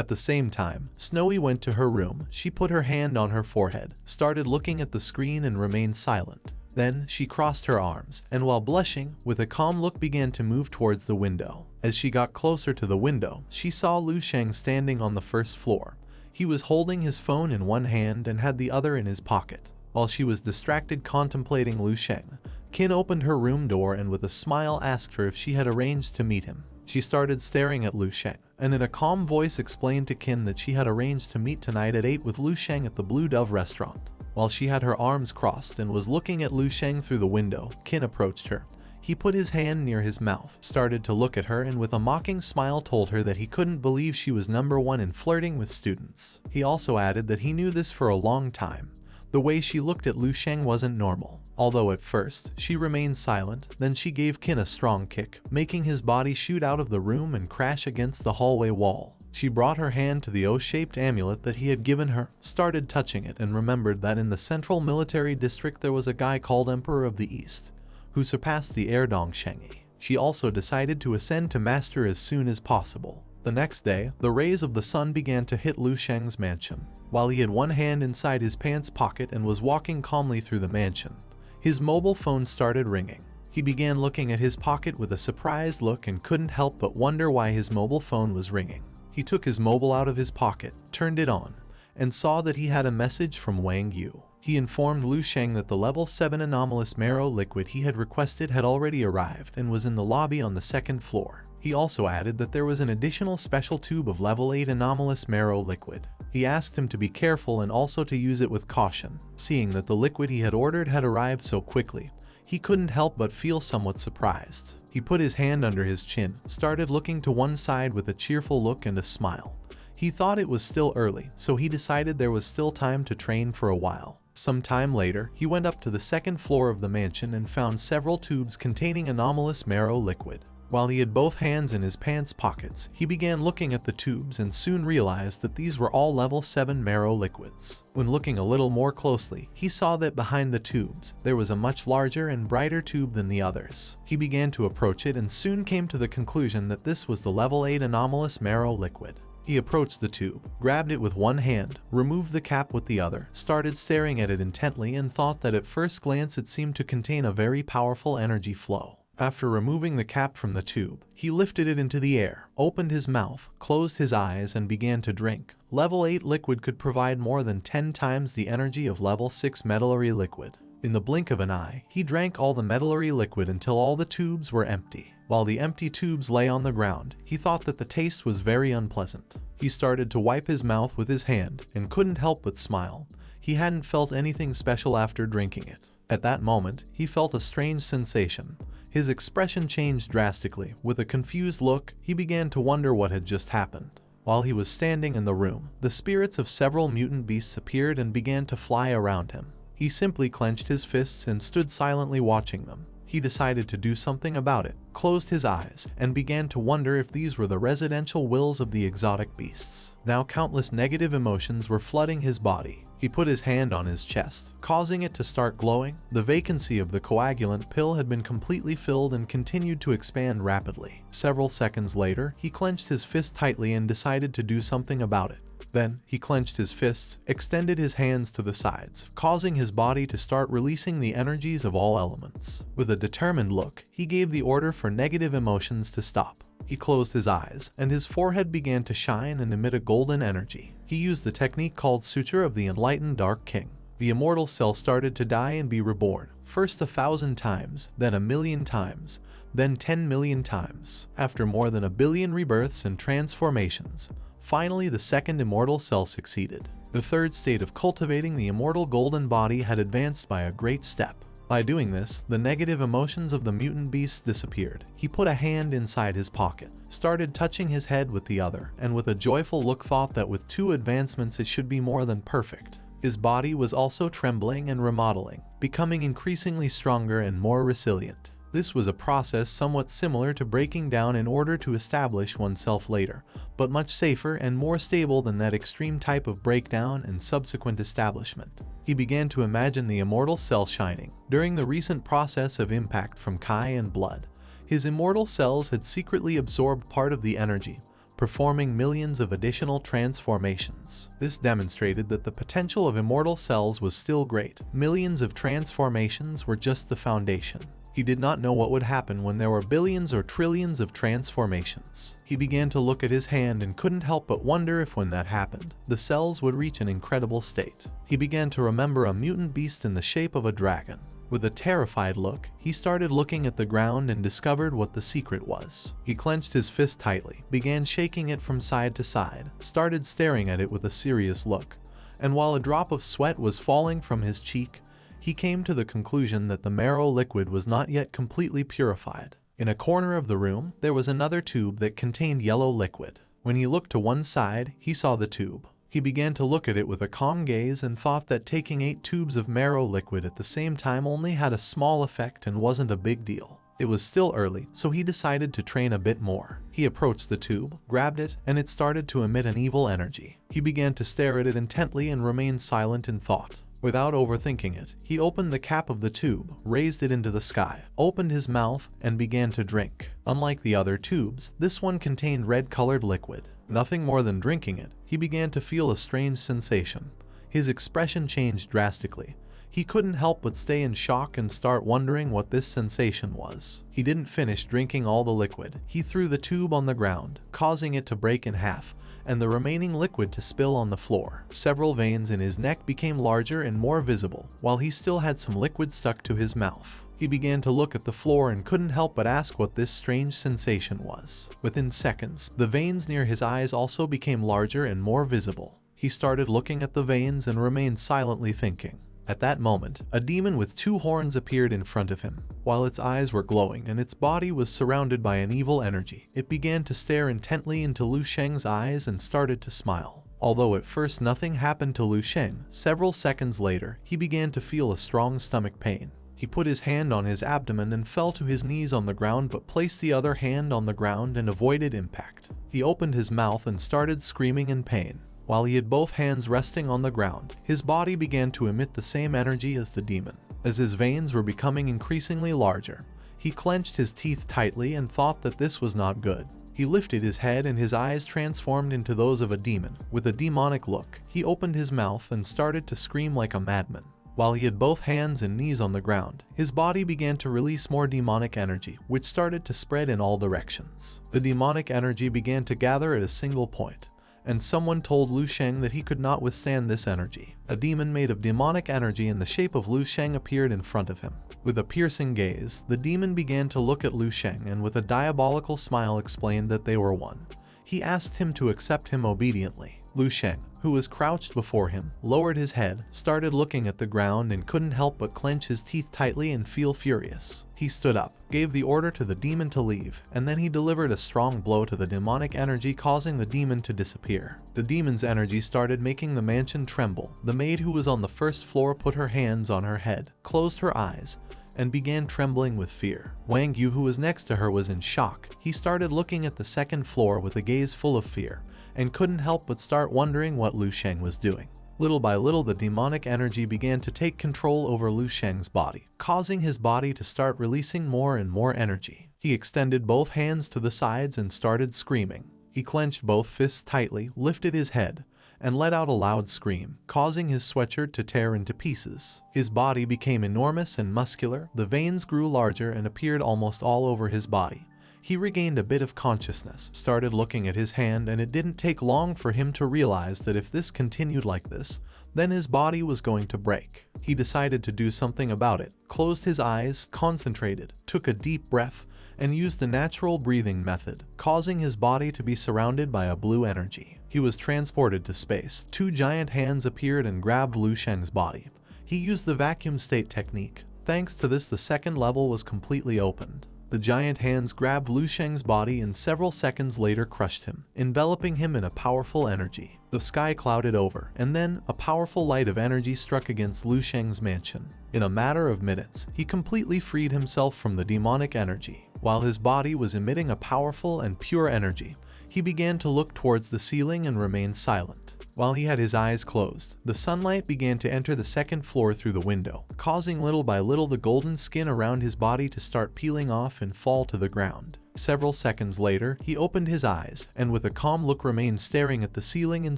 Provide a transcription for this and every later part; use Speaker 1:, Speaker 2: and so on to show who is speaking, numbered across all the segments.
Speaker 1: At the same time, Snowy went to her room. She put her hand on her forehead, started looking at the screen and remained silent. Then, she crossed her arms, and while blushing, with a calm look began to move towards the window. As she got closer to the window, she saw Lu Sheng standing on the first floor. He was holding his phone in one hand and had the other in his pocket. While she was distracted contemplating Lu Sheng, Qin opened her room door and with a smile asked her if she had arranged to meet him. She started staring at Lu Sheng, and in a calm voice explained to Qin that she had arranged to meet tonight at 8 with Lu Sheng at the Blue Dove restaurant. While she had her arms crossed and was looking at Lu Sheng through the window, Qin approached her. He put his hand near his mouth, started to look at her, and with a mocking smile told her that he couldn't believe she was #1 in flirting with students. He also added that he knew this for a long time. The way she looked at Lu Sheng wasn't normal. Although at first, she remained silent, then she gave Qin a strong kick, making his body shoot out of the room and crash against the hallway wall. She brought her hand to the O-shaped amulet that he had given her, started touching it, and remembered that in the central military district there was a guy called Emperor of the East, who surpassed the heir Dongshengyi. She also decided to ascend to master as soon as possible. The next day, the rays of the sun began to hit Lu Sheng's mansion. While he had one hand inside his pants pocket and was walking calmly through the mansion, his mobile phone started ringing. He began looking at his pocket with a surprised look and couldn't help but wonder why his mobile phone was ringing. He took his mobile out of his pocket, turned it on, and saw that he had a message from Wang Yu. He informed Lu Sheng that the level 7 anomalous marrow liquid he had requested had already arrived and was in the lobby on the second floor. He also added that there was an additional special tube of level 8 anomalous marrow liquid. He asked him to be careful and also to use it with caution. Seeing that the liquid he had ordered had arrived so quickly, he couldn't help but feel somewhat surprised. He put his hand under his chin, started looking to one side with a cheerful look and a smile. He thought it was still early, so he decided there was still time to train for a while. Some time later, he went up to the second floor of the mansion and found several tubes containing anomalous marrow liquid. While he had both hands in his pants pockets, he began looking at the tubes and soon realized that these were all level 7 marrow liquids. When looking a little more closely, he saw that behind the tubes, there was a much larger and brighter tube than the others. He began to approach it and soon came to the conclusion that this was the level 8 anomalous marrow liquid. He approached the tube, grabbed it with one hand, removed the cap with the other, started staring at it intently and thought that at first glance it seemed to contain a very powerful energy flow. After removing the cap from the tube, he lifted it into the air, opened his mouth, closed his eyes and began to drink. Level 8 liquid could provide more than 10 times the energy of level 6 medullary liquid. In the blink of an eye, he drank all the medullary liquid until all the tubes were empty. While the empty tubes lay on the ground, he thought that the taste was very unpleasant. He started to wipe his mouth with his hand and couldn't help but smile. He hadn't felt anything special after drinking it. At that moment, he felt a strange sensation. His expression changed drastically. With a confused look, he began to wonder what had just happened. While he was standing in the room, the spirits of several mutant beasts appeared and began to fly around him. He simply clenched his fists and stood silently watching them. He decided to do something about it, closed his eyes, and began to wonder if these were the residential wills of the exotic beasts. Now countless negative emotions were flooding his body. He put his hand on his chest, causing it to start glowing. The vacancy of the coagulant pill had been completely filled and continued to expand rapidly. Several seconds later, he clenched his fist tightly and decided to do something about it. Then, he clenched his fists, extended his hands to the sides, causing his body to start releasing the energies of all elements. With a determined look, he gave the order for negative emotions to stop. He closed his eyes, and his forehead began to shine and emit a golden energy. He used the technique called Suture of the Enlightened Dark King. The immortal cell started to die and be reborn, first 1,000 times, then 1,000,000 times, then 10 million times. After more than 1 billion rebirths and transformations, finally the second immortal cell succeeded. The third state of cultivating the immortal golden body had advanced by a great step. By doing this, the negative emotions of the mutant beasts disappeared. He put a hand inside his pocket, started touching his head with the other, and with a joyful look thought that with 2 advancements it should be more than perfect. His body was also trembling and remodeling, becoming increasingly stronger and more resilient. This was a process somewhat similar to breaking down in order to establish oneself later, but much safer and more stable than that extreme type of breakdown and subsequent establishment. He began to imagine the immortal cell shining. During the recent process of impact from Kai and blood, his immortal cells had secretly absorbed part of the energy, performing millions of additional transformations. This demonstrated that the potential of immortal cells was still great. Millions of transformations were just the foundation. He did not know what would happen when there were billions or trillions of transformations. He began to look at his hand and couldn't help but wonder if when that happened, the cells would reach an incredible state. He began to remember a mutant beast in the shape of a dragon. With a terrified look, he started looking at the ground and discovered what the secret was. He clenched his fist tightly, began shaking it from side to side, started staring at it with a serious look, and while a drop of sweat was falling from his cheek, he came to the conclusion that the marrow liquid was not yet completely purified. In a corner of the room, there was another tube that contained yellow liquid. When he looked to one side, he saw the tube. He began to look at it with a calm gaze and thought that taking 8 tubes of marrow liquid at the same time only had a small effect and wasn't a big deal. It was still early, so he decided to train a bit more. He approached the tube, grabbed it, and it started to emit an evil energy. He began to stare at it intently and remained silent in thought. Without overthinking it, he opened the cap of the tube, raised it into the sky, opened his mouth, and began to drink. Unlike the other tubes, this one contained red-colored liquid. Nothing more than drinking it, he began to feel a strange sensation. His expression changed drastically. He couldn't help but stay in shock and start wondering what this sensation was. He didn't finish drinking all the liquid. He threw the tube on the ground, causing it to break in half, and the remaining liquid to spill on the floor. Several veins in his neck became larger and more visible, while he still had some liquid stuck to his mouth. He began to look at the floor and couldn't help but ask what this strange sensation was. Within seconds, the veins near his eyes also became larger and more visible. He started looking at the veins and remained silently thinking. At that moment, a demon with 2 horns appeared in front of him. While its eyes were glowing and its body was surrounded by an evil energy, it began to stare intently into Lu Sheng's eyes and started to smile. Although at first nothing happened to Lu Sheng, several seconds later, he began to feel a strong stomach pain. He put his hand on his abdomen and fell to his knees on the ground but placed the other hand on the ground and avoided impact. He opened his mouth and started screaming in pain. While he had both hands resting on the ground, his body began to emit the same energy as the demon. As his veins were becoming increasingly larger, he clenched his teeth tightly and thought that this was not good. He lifted his head and his eyes transformed into those of a demon. With a demonic look, he opened his mouth and started to scream like a madman. While he had both hands and knees on the ground, his body began to release more demonic energy, which started to spread in all directions. The demonic energy began to gather at a single point, and someone told Lu Sheng that he could not withstand this energy. A demon made of demonic energy in the shape of Lu Sheng appeared in front of him. With a piercing gaze, the demon began to look at Lu Sheng and with a diabolical smile explained that they were one. He asked him to accept him obediently. Lu Sheng, who was crouched before him, lowered his head, started looking at the ground and couldn't help but clench his teeth tightly and feel furious. He stood up, gave the order to the demon to leave, and then he delivered a strong blow to the demonic energy causing the demon to disappear. The demon's energy started making the mansion tremble. The maid who was on the first floor put her hands on her head, closed her eyes, and began trembling with fear. Wang Yu, who was next to her, was in shock. He started looking at the second floor with a gaze full of fear, and couldn't help but start wondering what Lu Sheng was doing. Little by little, the demonic energy began to take control over Lu Sheng's body, causing his body to start releasing more and more energy. He extended both hands to the sides and started screaming. He clenched both fists tightly, lifted his head, and let out a loud scream, causing his sweatshirt to tear into pieces. His body became enormous and muscular, the veins grew larger and appeared almost all over his body. He regained a bit of consciousness, started looking at his hand, and it didn't take long for him to realize that if this continued like this, then his body was going to break. He decided to do something about it, closed his eyes, concentrated, took a deep breath, and used the natural breathing method, causing his body to be surrounded by a blue energy. He was transported to space. 2 giant hands appeared and grabbed Lu Sheng's body. He used the vacuum state technique. Thanks to this, the second level was completely opened. The giant hands grabbed Lu Sheng's body and several seconds later crushed him, enveloping him in a powerful energy. The sky clouded over, and then a powerful light of energy struck against Lu Sheng's mansion. In a matter of minutes, he completely freed himself from the demonic energy. While his body was emitting a powerful and pure energy, he began to look towards the ceiling and remained silent. While he had his eyes closed, the sunlight began to enter the second floor through the window, causing little by little the golden skin around his body to start peeling off and fall to the ground. Several seconds later, he opened his eyes, and with a calm look remained staring at the ceiling in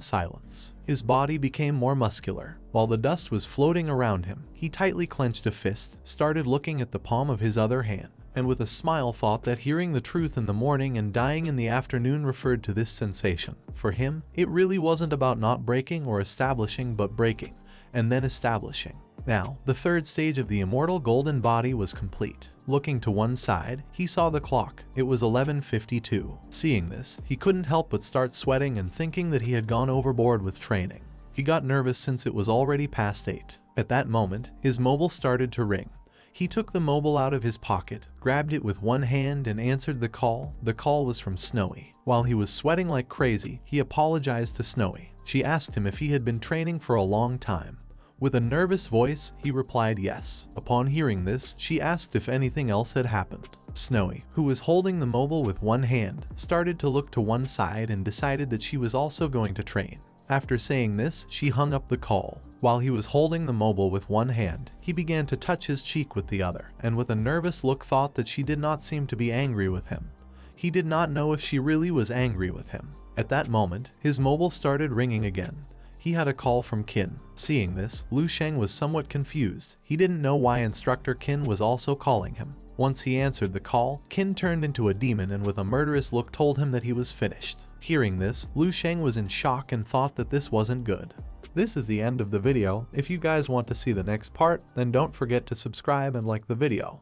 Speaker 1: silence. His body became more muscular. While the dust was floating around him, he tightly clenched a fist, started looking at the palm of his other hand, and with a smile thought that hearing the truth in the morning and dying in the afternoon referred to this sensation. For him, it really wasn't about not breaking or establishing but breaking, and then establishing. Now, the third stage of the immortal golden body was complete. Looking to one side, he saw the clock. It was 11:52. Seeing this, he couldn't help but start sweating and thinking that he had gone overboard with training. He got nervous since it was already past 8. At that moment, his mobile started to ring. He took the mobile out of his pocket, grabbed it with one hand and answered the call. The call was from Snowy. While he was sweating like crazy, he apologized to Snowy. She asked him if he had been training for a long time. With a nervous voice, he replied yes. Upon hearing this, she asked if anything else had happened. Snowy, who was holding the mobile with one hand, started to look to one side and decided that she was also going to train. After saying this, she hung up the call. While he was holding the mobile with one hand, he began to touch his cheek with the other, and with a nervous look thought that she did not seem to be angry with him. He did not know if she really was angry with him. At that moment, his mobile started ringing again. He had a call from Qin. Seeing this, Lu Sheng was somewhat confused. He didn't know why Instructor Qin was also calling him. Once he answered the call, Qin turned into a demon and with a murderous look told him that he was finished. Hearing this, Lu Sheng was in shock and thought that this wasn't good. This is the end of the video. If you guys want to see the next part, then don't forget to subscribe and like the video.